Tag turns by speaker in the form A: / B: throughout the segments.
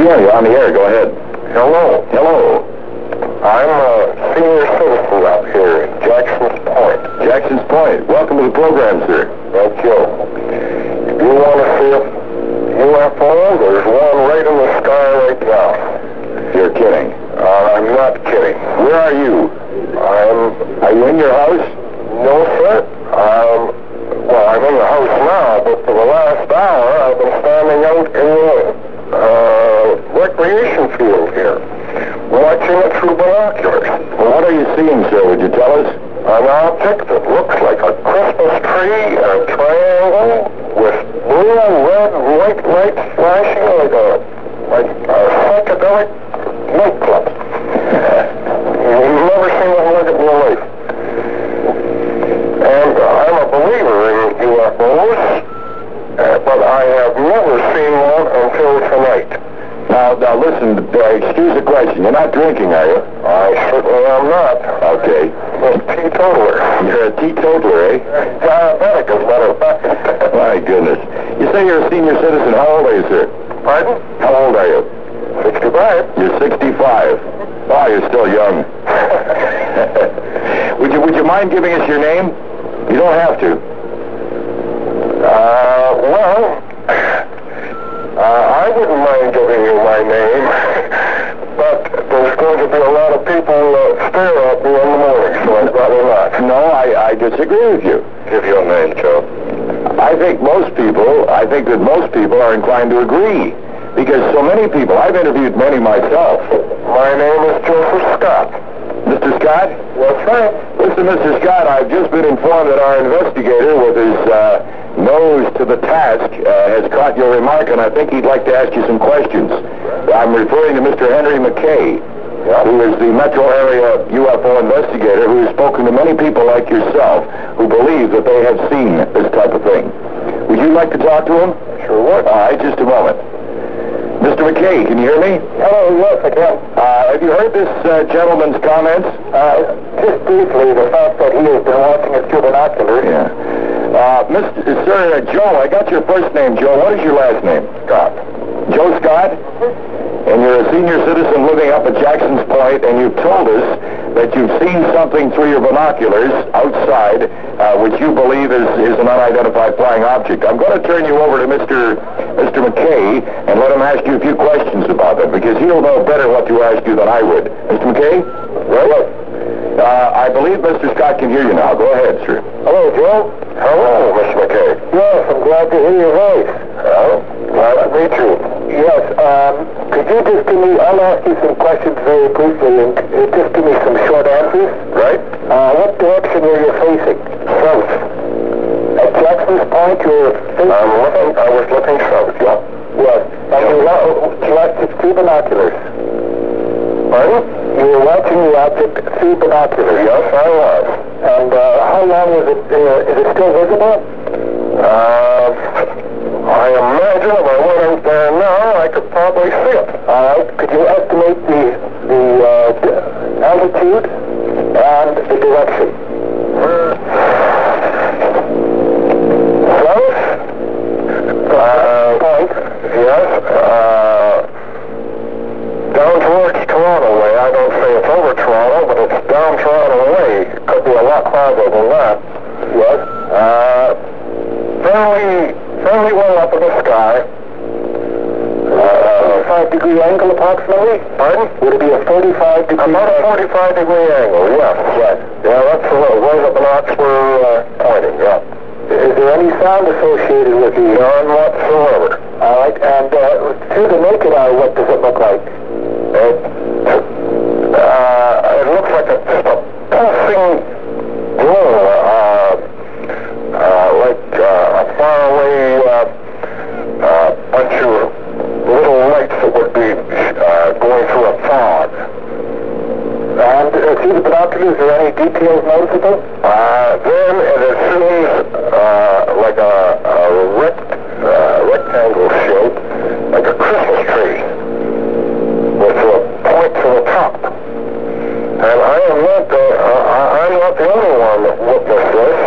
A: Yeah, you're on the air. Go ahead.
B: Hello.
A: Hello.
B: I'm a senior citizen up here in Jackson's Point.
A: Jackson's Point. Welcome to the program, sir.
B: Thank you. If you want to see a UFO, there's one right in the sky right now.
A: You're kidding.
B: I'm not kidding.
A: Where are you?
B: Are
A: you in your house?
B: No, sir. Well, I'm in the house now, but for the last hour, I've been standing out in the recreation field here, watching it through binoculars.
A: Well, what are you seeing, sir? Would you tell us?
B: An object that looks like a Christmas tree in a triangle with blue, red, and white lights flashing like a psychedelic nightclub. You've never seen one like it in your life. And I'm a believer in UFOs, but I have never seen one until tonight.
A: Now listen, excuse the question. You're not drinking, are you?
B: I certainly am not.
A: Okay.
B: I'm a teetotaler.
A: You're a teetotaler, eh?
B: Diabetic, as a matter of fact.
A: My goodness. You say you're a senior citizen. How old are you, sir?
B: Pardon?
A: How old are you?
B: 65.
A: You're 65. Wow, you're still young. Would you mind giving us your name? You don't have to.
B: I wouldn't mind giving you my name, but there's going to be a lot of people stare at me in the morning, so I'd rather not.
A: No, I disagree with you.
B: Give your name, Joe.
A: I think that most people are inclined to agree, because so many people, I've interviewed many myself.
B: My name is Joseph Scott.
A: Mr. Scott?
B: That's right.
A: Listen, Mr. Scott, I've just been informed that our investigator, with his nose to the task, has caught your remark, and I think he'd like to ask you some questions. I'm referring to Mr. Henry McKay, who is the metro area UFO investigator, who has spoken to many people like yourself who believe that they have seen this type of thing. Would you like to talk to him?
B: Sure would.
A: All right, just a moment. Mr. McKay, can you hear me?
B: Hello, yes, I can.
A: Have you heard this gentleman's comments?
B: Just briefly, the fact that he has been watching it through binoculars.
A: Yeah. Sir, Joe, I got your first name, Joe. What is your last name?
B: Scott.
A: Joe Scott? And you're a senior citizen living up at Jackson's Point, and you've told us that you've seen something through your binoculars outside, which you believe is an unidentified flying object. I'm going to turn you over to Mr. McKay and let him ask you a few questions about it, because he'll know better what to ask you than I would. Mr. McKay?
B: Right.
A: I believe Mr. Scott can hear you now. Go ahead, sir.
B: Hello, Joe. Hello, Mr. McKay. Yes, I'm glad to hear your voice. Glad to meet you. Yes, could you just give me, I'll ask you some questions very briefly, and just give me some short answers.
A: Right.
B: What direction were you facing? South. At Jackson's Point, you were facing? I was looking south, yeah. Yes. And you watched it through binoculars. Pardon? You were watching the object through binoculars. Yes, I was. And how long was it, is it still visible? I imagine if I went out there now, I could probably see it. All right. Could you estimate the altitude and the direction? South? Point. Yes. Down towards Toronto way. I don't say it's over Toronto, but it's down Toronto way. It could be a lot farther than that. Yes. Fairly well up in the sky. 45-degree angle approximately? Pardon? Would it be a 45-degree? About a 45-degree angle, yes. Yes. Yeah, that's where the binocs were pointing, yeah. Is there any sound associated with the... None whatsoever. All right, and through the naked eye, what does it look like? It looks like just a pulsing glow, like a faraway bunch of little lights that would be going through a fog. And through the binoculars, are there any details noticeable? Then it assumes like a rectangle shape, like a Christmas tree, with a point to the top. And I'm not the only one that witnessed this.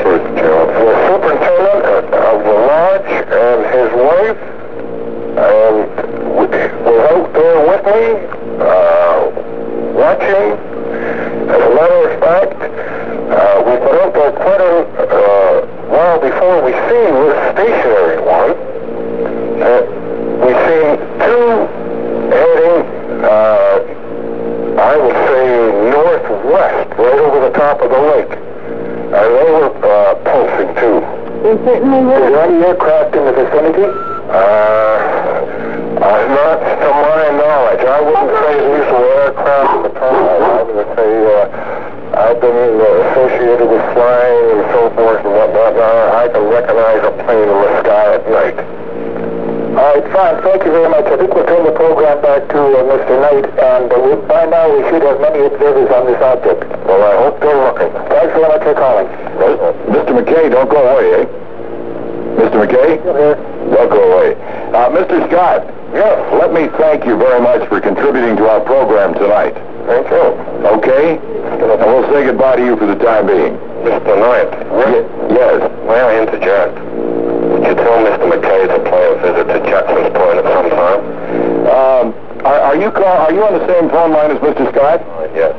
B: The superintendent of the law March and his wife, and was out there with me, watching. As a matter of fact, we've been out there quite a while before we seen this stationary one. We've seen two heading, I would say, northwest, right over the top of the lake. And they were pulsing too.
C: They certainly were.
B: Is there any aircraft in the vicinity? Not to my knowledge. I wouldn't say these were aircraft at all. I would say I've been associated with flying and so forth and whatnot. I can recognize a plane in the sky at night. All right, fine. Thank you very much. I think we'll turn the program back to Mr. Knight, and by now we should have many observers on this object. Well, I hope they're looking. Thanks very much for calling.
A: Mr. McKay, don't go away, eh? Mr. McKay?
B: Still here.
A: Don't go away. Mr. Scott.
B: Yes.
A: Let me thank you very much for contributing to our program tonight.
B: Thank you.
A: Okay? And we'll say goodbye to you for the time being.
B: Mr. Knight.
A: Yes.
B: May I interject? Would you tell Mr. McKay to pay a visit to Jackson's Point at some time?
A: Are you on the same phone line as Mr. Scott?
B: Yes.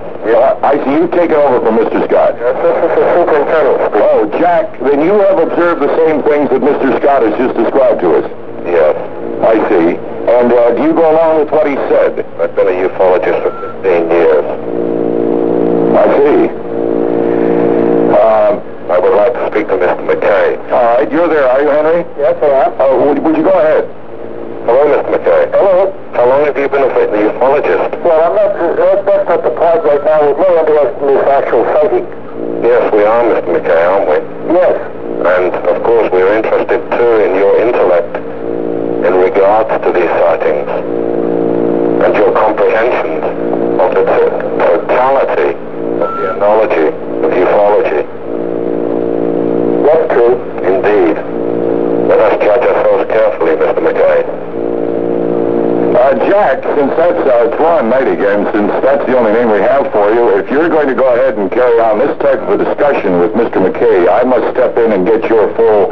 A: I see you've taken over from Mr. Scott.
B: Yes, this is the superintendent.
A: Oh, Jack, then you have observed the same things that Mr. Scott has just described to us.
B: Yes.
A: I see. And do you go along with what he said?
B: I've been a ufologist for 15 years.
A: I see.
B: I would like to speak to Mr. McKay.
A: All right, you're there, are you, Henry?
B: Yes, I am.
A: Would you go ahead?
B: Hello, Mr. McKay. Hello. How long have you been a ufologist? Well, I'm not, that's not the point right now. We're more interested in this actual sighting. Yes, we are, Mr. McKay, aren't we? Yes. And, of course, we're interested, too, in your intellect in regards to these sightings and your comprehension of the totality of the analogy of ufology. That's true. Indeed. Let us judge ourselves carefully, Mr. McKay.
A: Jack, since it's Ron Knight again, since that's the only name we have for you, if you're going to go ahead and carry on this type of a discussion with Mr. McKay, I must step in and get your full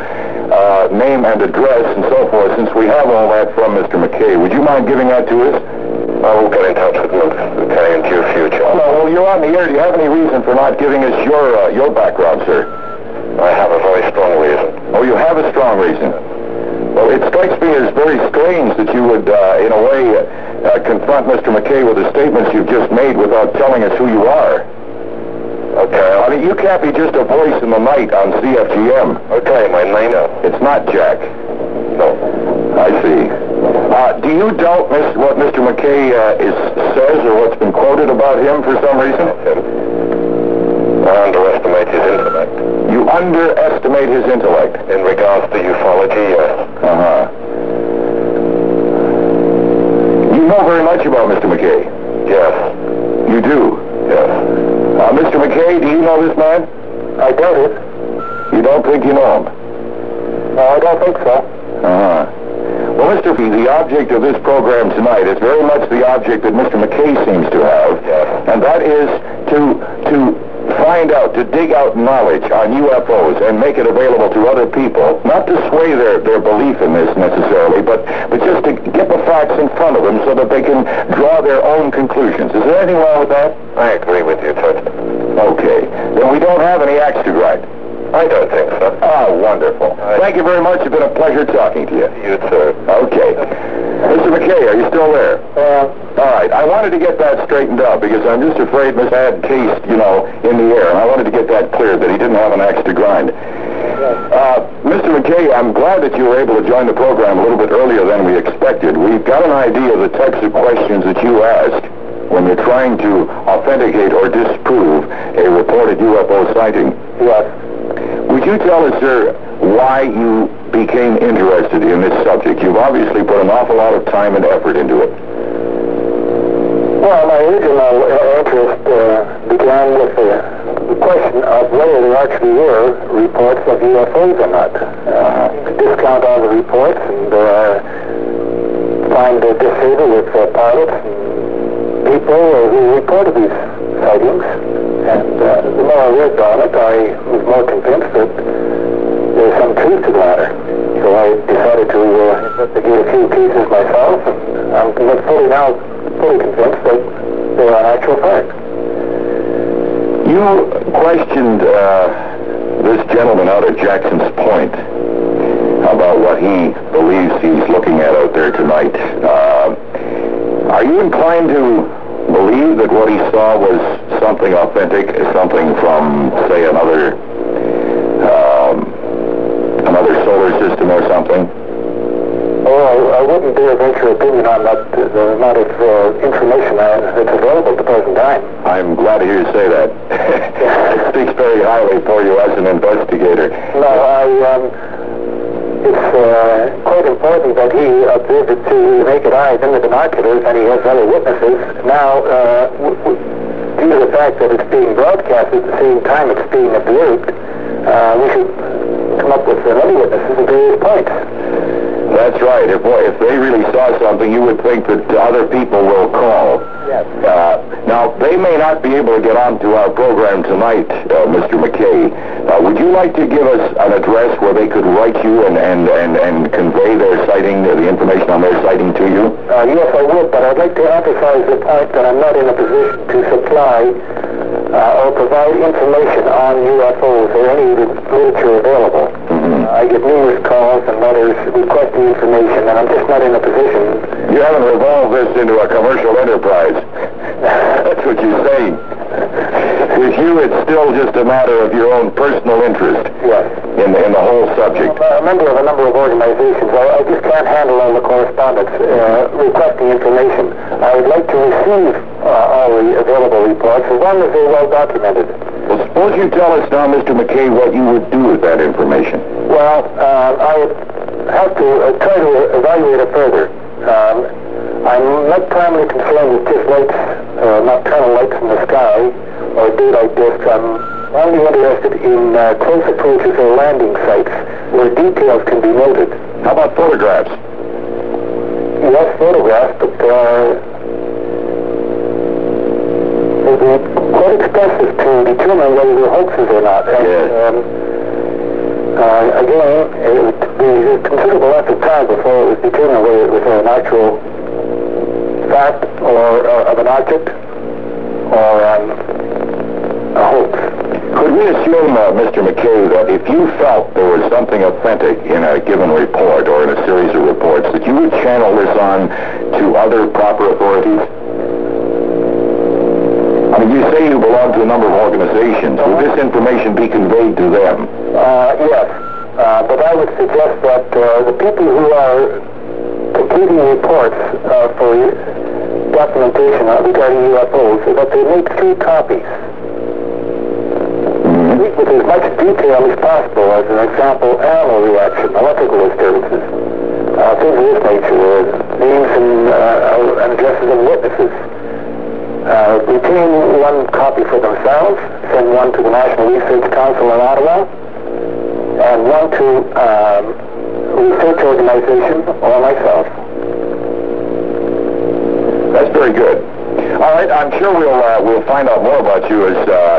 A: name and address and so forth, since we have all that from Mr. McKay. Would you mind giving that to us?
B: I will get in touch with Mr. McKay in due future.
A: Well, you're on the air. Do you have any reason for not giving us your background, sir?
B: I have a very strong reason.
A: Oh, you have a strong reason. Well, it strikes me as very strange that you would, in a way, confront Mr. McKay with the statements you've just made without telling us who you are.
B: Okay.
A: I mean, you can't be just a voice in the night on CFGM.
B: Okay, my name is...
A: It's not Jack.
B: No.
A: I see. Do you doubt what Mr. McKay says or what's been quoted about him for some reason?
B: I underestimate his intellect.
A: You underestimate his intellect?
B: In regards to ufology, yes.
A: Uh-huh. You know very much about Mr. McKay?
B: Yes.
A: You do?
B: Yes.
A: Mr. McKay, do you know this man?
B: I doubt it.
A: You don't think you know him?
B: No, I don't think so.
A: Uh-huh. Well, Mr. Fee, the object of this program tonight is very much the object that Mr. McKay seems to have.
B: Yes.
A: And that is to find out, to dig out knowledge on UFOs and make it available to other people, not to sway their belief in this necessarily, but just to get the facts in front of them so that they can draw their own conclusions. Is there anything wrong with that?
B: I agree with you, Ted.
A: Okay. Then we don't have any axe to grind.
B: I don't think so.
A: Ah, wonderful. Thank you very much. It's been a pleasure talking to you.
B: You too.
A: Okay. Mr. McKay, are you still there? All right. I wanted to get that straightened out because I'm just afraid Miss had cased, in the air, and I wanted to get that cleared, that he didn't have an axe to grind. Mr. McKay, I'm glad that you were able to join the program a little bit earlier than we expected. We've got an idea of the types of questions that you ask when you're trying to authenticate or disprove a reported UFO sighting.
B: Yes.
A: Would you tell us, sir, why you became interested in this subject? You've obviously put an awful lot of time and effort into it.
B: Well, my original interest began with the question of whether there actually were reports of UFOs or not. You could discount all the reports and find disfavor with pilots and people who reported these sightings. And the more I read on it, I was more convinced that there's some truth to the matter. So So I decided to investigate a few cases myself, and I'm fully convinced that they are an actual fact.
A: You questioned this gentleman out at Jackson's Point about what he believes he's looking at out there tonight. Are you inclined to believe that what he saw was something authentic, something from, say, another solar system or something?
B: Oh, I wouldn't dare venture opinion on that, the amount of information that's available at the present time.
A: I'm glad to hear you say that. It speaks very highly for you as an investigator.
B: No, it's quite important that he observed it to naked eyes in the binoculars, and he has other witnesses. Now, due to the fact that it's being broadcast at the same time it's being observed, we should come up with other witnesses at various points.
A: That's right. If they really saw something, you would think that other people will call.
B: Yes.
A: Now, they may not be able to get onto our program tonight, Mr. McKay. Would you like to give us an address where they could write you and convey their sighting, the information on their sighting to you?
B: Yes, I would, but I'd like to emphasize the point that I'm not in a position to supply or provide information on UFOs or any literature available. I get numerous calls and letters requesting information, and I'm just not in a position.
A: You haven't revolved this into a commercial enterprise. That's what you're saying. With you, it's still just a matter of your own personal interest.
B: Yes.
A: In the whole subject.
B: I'm a member of a number of organizations. I just can't handle all the correspondence requesting information. I would like to receive all the available reports as long as they're well documented.
A: Well, suppose you tell us now, Mr. McKay, what you would do with that information.
B: Well, I would have to try to evaluate it further. I'm not primarily concerned with just lights, nocturnal lights in the sky, or daylight discs. I'm only interested in close approaches or landing sites where details can be noted.
A: How about photographs?
B: Yes, photographs, but they're quite expensive to determine whether they're hoaxes or not. And, again, it would be a considerable length of time before it was determined whether it was an actual fact or of an object or a hoax.
A: Could we assume, Mr. McKay, that if you felt there was something authentic in a given report or in a series of reports, that you would channel this on to other proper authorities? I mean, you say you belong to a number of organizations. Would this information be conveyed to them?
B: Yes, but I would suggest that the people who are completing reports for documentation regarding UFOs, that they make 3 copies. With as much detail as possible, as an example, animal reaction, electrical disturbances, things of this nature, names and addresses of witnesses. Retain 1 copy for themselves, send 1 to the National Research Council in Ottawa, and 1 to research organization or myself.
A: That's very good. All right, I'm sure we'll find out more about you as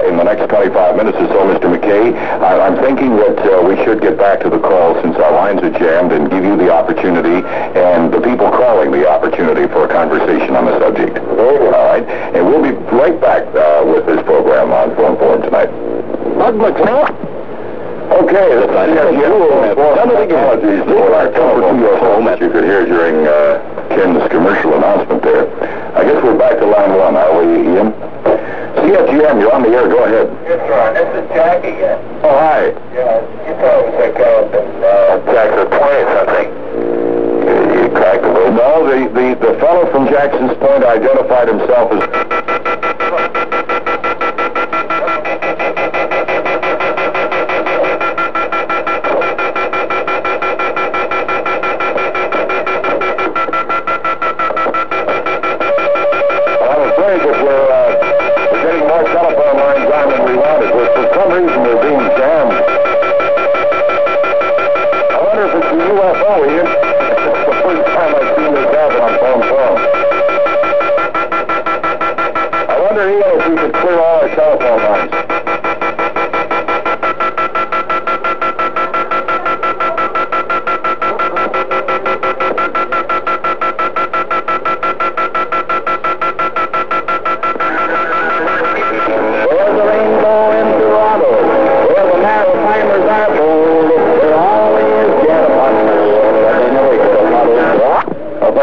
A: in the next 25 minutes or so, Mr. McKay. I'm thinking that we should get back to the call since our lines are jammed and give you the opportunity and the people calling the opportunity for a conversation on the subject. All right, and we'll be right back with this program on Phone Forum tonight. Okay, that's apologies for our telephone phone that you could hear during Ken's commercial announcement there. I guess we're back to line 1, are we, Ian? CFGM, you're on the air. Go ahead.
B: Yes, Ron. This is Jack again.
A: Oh, hi.
B: Yeah, you told me to go up and Jackson's Point or something. You cracked the word.
A: No, the fellow from Jackson's Point identified himself as...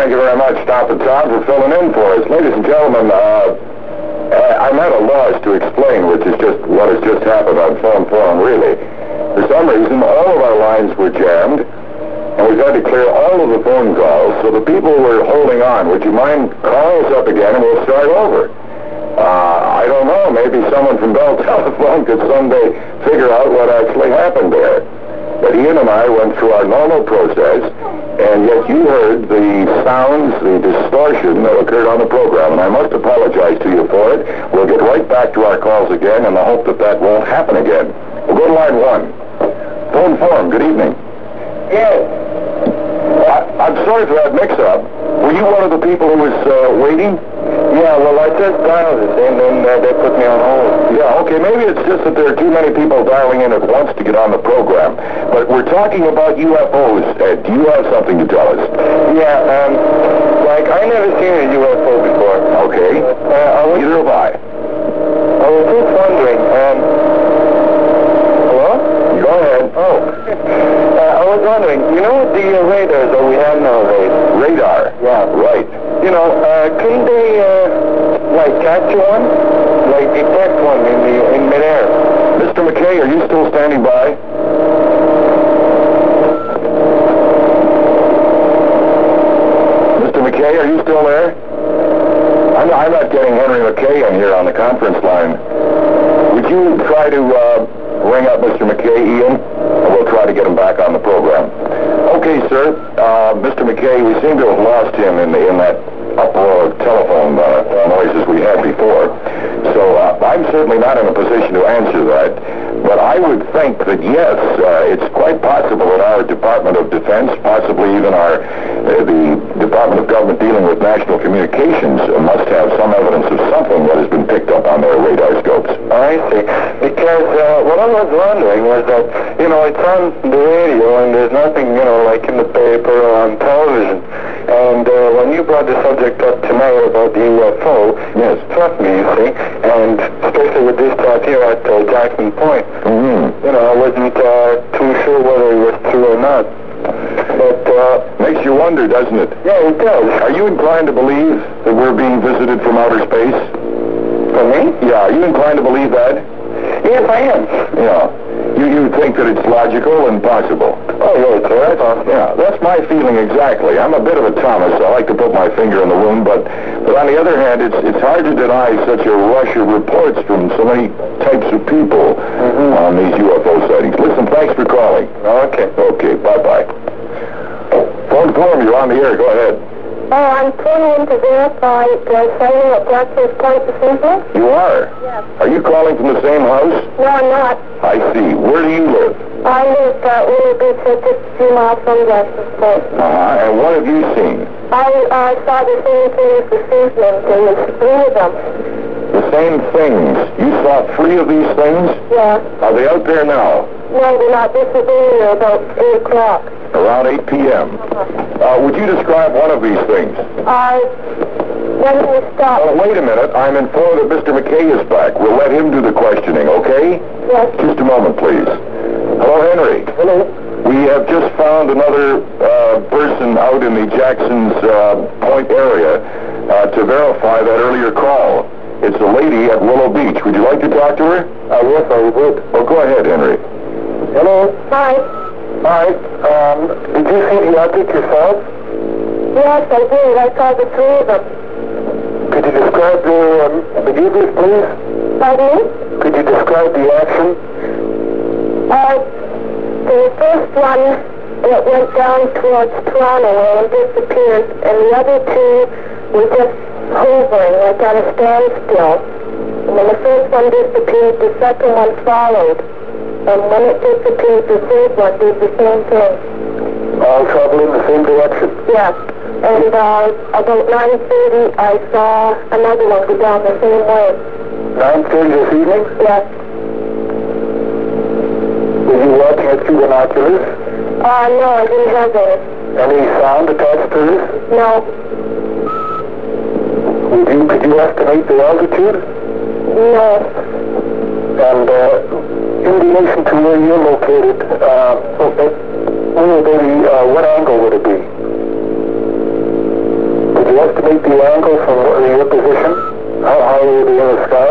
A: Thank you very much, Dr. Todd, for filling in for us. Ladies and gentlemen, I'm at a loss to explain what has just happened on phone forum, really. For some reason, all of our lines were jammed, and we've had to clear all of the phone calls, so the people were holding on. Would you mind calling us up again, and we'll start over? I don't know. Maybe someone from Bell Telephone could someday figure out what actually happened there. But Ian and I went through our normal process, and yet you heard the sounds, the distortion that occurred on the program, and I must apologize to you for it. We'll get right back to our calls again in the hope that that won't happen again. We'll go to line 1. Phone forum, good evening.
B: Yes.
A: I'm sorry for that mix-up. Were you one of the people who was waiting?
B: Yeah, well, I just dialed it, and then they put me on hold.
A: Yeah, okay, maybe it's just that there are too many people dialing in at once to get on the program. But we're talking about UFOs, Ed. Do you have something to tell us?
B: Yeah, like, I never seen a UFO before.
A: Okay. Neither have I.
B: I was just wondering, hello?
A: Go ahead.
B: Oh. I was wondering, you know the radars that we have nowadays?
A: Radar?
B: Yeah.
A: Right.
B: You know, couldn't they, like, catch one? Like, detect one in midair?
A: Mr. McKay, are you still standing by? Mr. McKay, are you still there? I'm not getting Henry McKay in here on the conference line. Would you try to ring up Mr. McKay, Ian, and we'll try to get him back on the program. Okay, sir. Mr. McKay, we seem to have lost him in that uproar of telephone noises we had before. So I'm certainly not in a position to answer that. But I would think that, yes, it's quite possible that our Department of Defense, possibly even the Department of Government dealing with national communications, must have some evidence of something that has been picked up on their radar scopes.
B: I see. Because what I was wondering was that, you know, it's on the radio and there's nothing, you know, like in the paper or on television. And when you brought the subject up tonight about the UFO, it struck me, you see, and especially with this talk here at Jackson Point.
A: Mm-hmm.
B: You know, I wasn't too sure whether it was true or not. But
A: makes you wonder, doesn't it?
B: Yeah, it does.
A: Are you inclined to believe that we're being visited from outer space?
B: For me?
A: Yeah, are you inclined to believe that?
B: Yes, I am.
A: Yeah. You think that it's logical and possible?
B: Oh, yeah, it's right.
A: Yeah, that's my feeling exactly. I'm a bit of a Thomas. I like to put my finger in the wound, but on the other hand, it's hard to deny such a rush of reports from so many types of people on these UFO sightings. Listen, thanks for calling.
B: Okay.
A: Okay, bye-bye. Phone forum, you're on the air. Go ahead.
C: Oh, I'm calling in to verify the sighting at Blackfish Point this evening.
A: You are?
C: Yes.
A: Are you calling from the same house?
C: No, I'm not.
A: I see. Where do you live?
C: I live Willow Beach, just a few miles from Blackfish Point.
A: And what have you seen?
C: I saw the same things this evening. There was 3 of them.
A: The same things. You saw 3 of these things?
C: Yeah.
A: Are they out there now?
C: No, they're not. This is earlier, about 8 o'clock.
A: Around 8 p.m. Would you describe one of these things?
C: When we stop.
A: Oh, wait a minute. I'm informed that Mr. McKay is back. We'll let him do the questioning, okay?
C: Yes.
A: Just a moment, please. Hello, Henry.
B: Hello.
A: We have just found another person out in the Jackson's Point area to verify that earlier call. It's a lady at Willow Beach. Would you like to talk to her?
B: Yes, I would.
A: Oh, go ahead, Henry.
B: Hello.
C: Hi.
B: Hi. Did you see the object yourself?
C: Yes, I did. I saw the 3 of them.
B: Could you describe the behaviors, please?
C: Pardon me?
B: Could you describe the action?
C: The first one, it went down towards Toronto and disappeared, and the other 2 were just hovering, like at a standstill. And when the first one disappeared, the second one followed. And when it disappeared, the third one did the same thing.
B: All travel in the same direction?
C: Yeah. And about 9:30, I saw another one go down the same way.
B: 9:30 this evening?
C: Yes.
B: Were you watching it through binoculars?
C: No, I didn't have any.
B: Any sound attached to this?
C: No.
B: Could you estimate the altitude?
C: No.
B: And in relation to where you're located, what angle would it be? estimate the angle from your position? How high were they in the sky?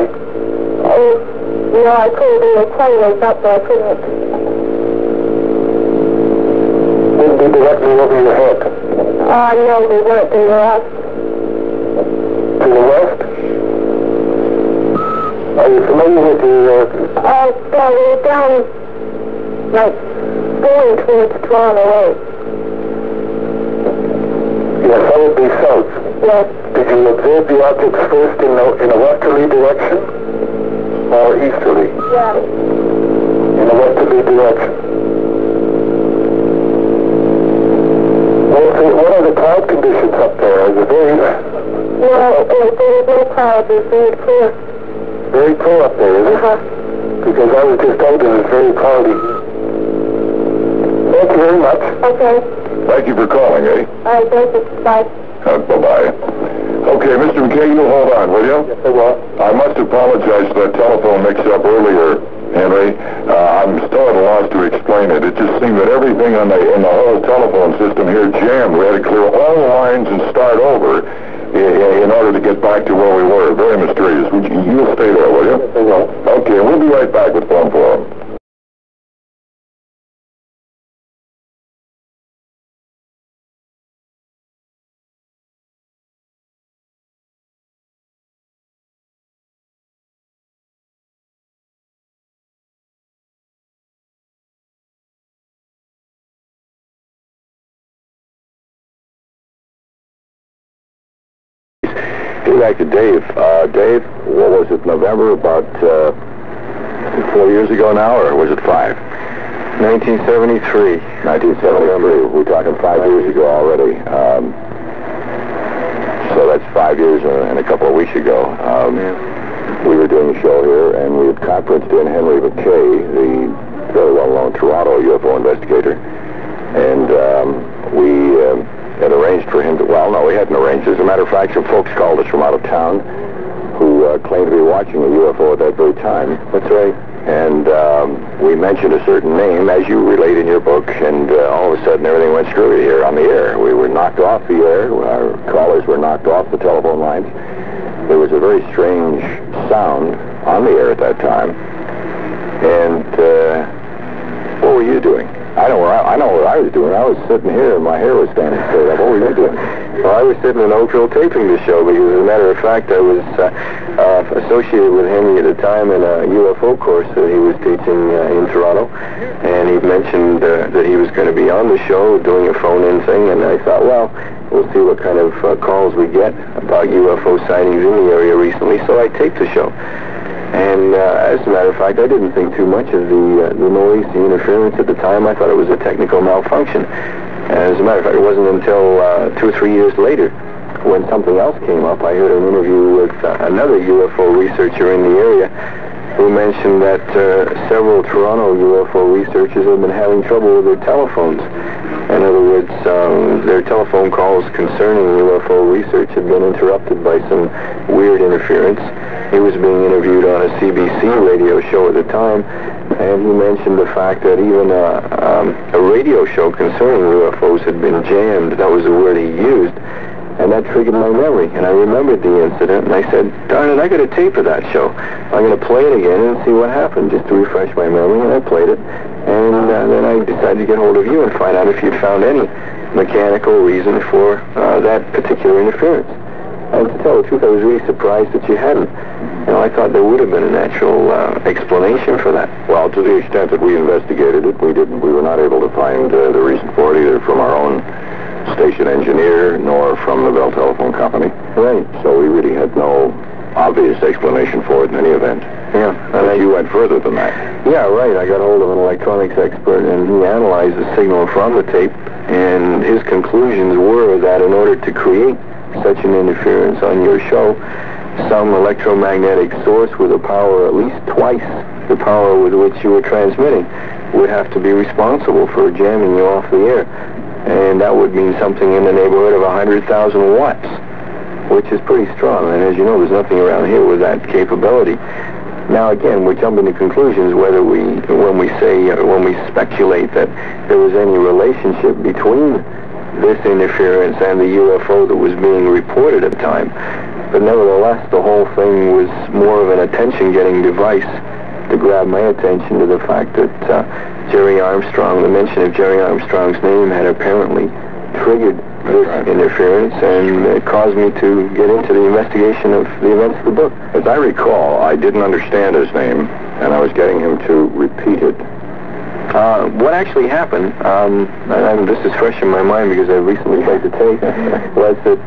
C: No, I couldn't do it quite as up, but I couldn't.
B: Wouldn't be directly over your head?
C: No, they weren't. They were up.
B: To the west? Are you familiar with the...
C: Well, they were down, like, going towards Toronto Way.
B: Yes, that would be south.
C: Yes.
B: Did you observe the objects first in a westerly direction or easterly?
C: Yeah.
B: In a westerly direction. What are the cloud conditions up there? Is it very...
C: No, there was no clouds. It was very clear.
B: Very clear up there, is it? Because I was just out and it's very cloudy. Thank you very much.
C: Okay.
A: Thank you for calling, eh?
C: All right, thank you. Bye.
A: Bye-bye. Okay, Mr. McKay, you hold on, will you?
B: Yes, I will.
A: I must apologize for that telephone mix-up earlier, Henry. I'm still at a loss to explain it. It just seemed that everything in the whole telephone system here jammed. We had to clear all the lines and start over in order to get back to where we were. Very mysterious. You'll stay there, will you?
B: Yes, I will.
A: Okay, we'll be right back with Phone Forum. Back to Dave. Dave, what was it, November, about 4 years ago now, or was it 5?
B: 1973.
A: 1973. We're talking 5 years ago already. So that's 5 years and a couple of weeks ago. We were doing a show here, and we had conferenced in Henry McKay, the very well-known Toronto UFO investigator, and we had arranged for him to, well, no, we hadn't arranged. As a matter of fact, some folks called us from out of town who claimed to be watching a UFO at that very time.
B: That's right.
A: And we mentioned a certain name, as you relate in your book, and all of a sudden everything went screwy here on the air. We were knocked off the air. Our callers were knocked off the telephone lines. There was a very strange sound on the air at that time. And what were you doing? I know what I was doing. I was sitting here and my hair was standing straight up. What were you doing?
B: Well, I was sitting in Oakville taping the show because, as a matter of fact, I was associated with Henry at the time in a UFO course that he was teaching in Toronto. And he mentioned that he was going to be on the show doing a phone-in thing. And I thought, well, we'll see what kind of calls we get about UFO sightings in the area recently. So I taped the show. And as a matter of fact, I didn't think too much of the noise, the interference at the time. I thought it was a technical malfunction. As a matter of fact, it wasn't until 2 or 3 years later, when something else came up, I heard an interview with another UFO researcher in the area who mentioned that several Toronto UFO researchers have been having trouble with their telephones. In other words, their telephone calls concerning UFO research had been interrupted by some weird interference. He was being interviewed on a CBC radio show at the time, and he mentioned the fact that even a radio show concerning UFOs had been jammed. That was the word he used, and that triggered my memory. And I remembered the incident, and I said, darn it, I got a tape of that show. I'm going to play it again and see what happened, just to refresh my memory, and I played it. And then I decided to get hold of you and find out if you'd found any mechanical reason for that particular interference. And to tell the truth, I was really surprised that you hadn't. You know, I thought there would have been a natural explanation for that.
A: Well, to the extent that we investigated it, we were not able to find the reason for it, either from our own station engineer nor from the Bell Telephone Company.
B: Right.
A: So we really had no obvious explanation for it in any event.
B: Yeah.
A: And you went further than that.
B: Yeah, right. I got hold of an electronics expert, and he analyzed the signal from the tape, and his conclusions were that in order to create such an interference on your show, some electromagnetic source with a power at least twice the power with which you were transmitting would have to be responsible for jamming you off the air. And that would mean something in the neighborhood of 100,000 watts, which is pretty strong. And as you know, there's nothing around here with that capability. Now again, we're jumping to conclusions whether when we speculate that there was any relationship between
D: this interference and the UFO that was being reported at the time. But nevertheless, the whole thing was more of an attention-getting device to grab my attention to the fact that Jerry Armstrong, the mention of Jerry Armstrong's name had apparently triggered this interference, and it caused me to get into the investigation of the events of the book.
A: As I recall, I didn't understand his name, and I was getting him to repeat it.
D: What actually happened, and this is fresh in my mind because I recently played the tape, was that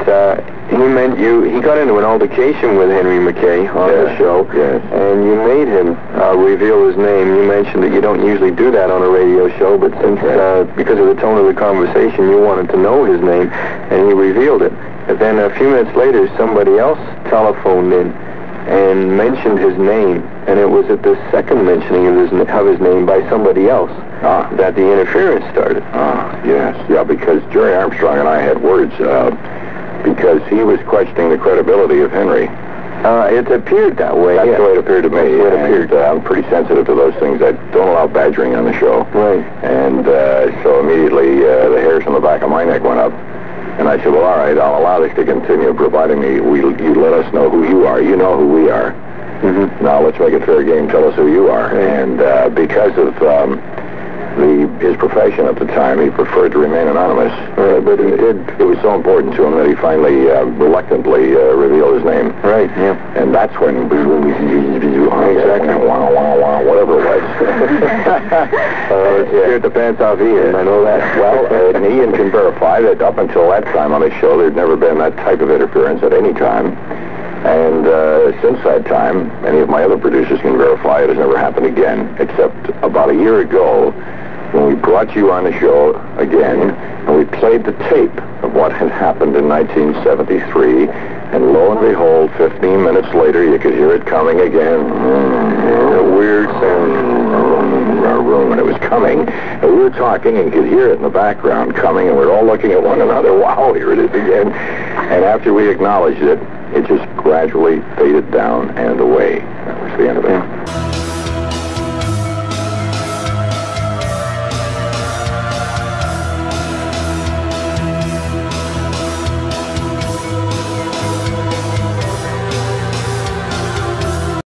D: he got into an altercation with Henry McKay on the show, and you made him reveal his name. You mentioned that you don't usually do that on a radio show, but since because of the tone of the conversation, you wanted to know his name, and he revealed it. And then a few minutes later, somebody else telephoned in and mentioned his name, and it was at the second mentioning of his name by somebody else that the interference started.
A: Yes, because Jerry Armstrong and I had words, because he was questioning the credibility of Henry.
D: It appeared that way.
A: That's the way it appeared to me. I'm pretty sensitive to those things. I don't allow badgering on the show.
D: Right.
A: And so immediately the hairs on the back of my neck went up. And I said, well, all right, I'll allow this to continue, providing you let us know who you are. You know who we are.
D: Mm-hmm.
A: Now let's make it fair game. Tell us who you are. And because of his profession at the time, he preferred to remain anonymous. But it was so important to him that he finally reluctantly revealed his name.
D: Right, yeah.
A: And that's when exactly whatever it was.
D: It scared the pants off Ian, I know that.
A: Well, and Ian can verify that up until that time on the show, there'd never been that type of interference at any time. And since that time, many of my other producers can verify it has never happened again, except about a year ago, when we brought you on the show again, and we played the tape of what had happened in 1973, and lo and behold, 15 minutes later, you could hear it coming again. A weird sound in our room, and it was coming, and we were talking, and you could hear it in the background coming, and we were all looking at one another. Wow, here it is again. And after we acknowledged it, it just gradually faded down and away. That was the end of it.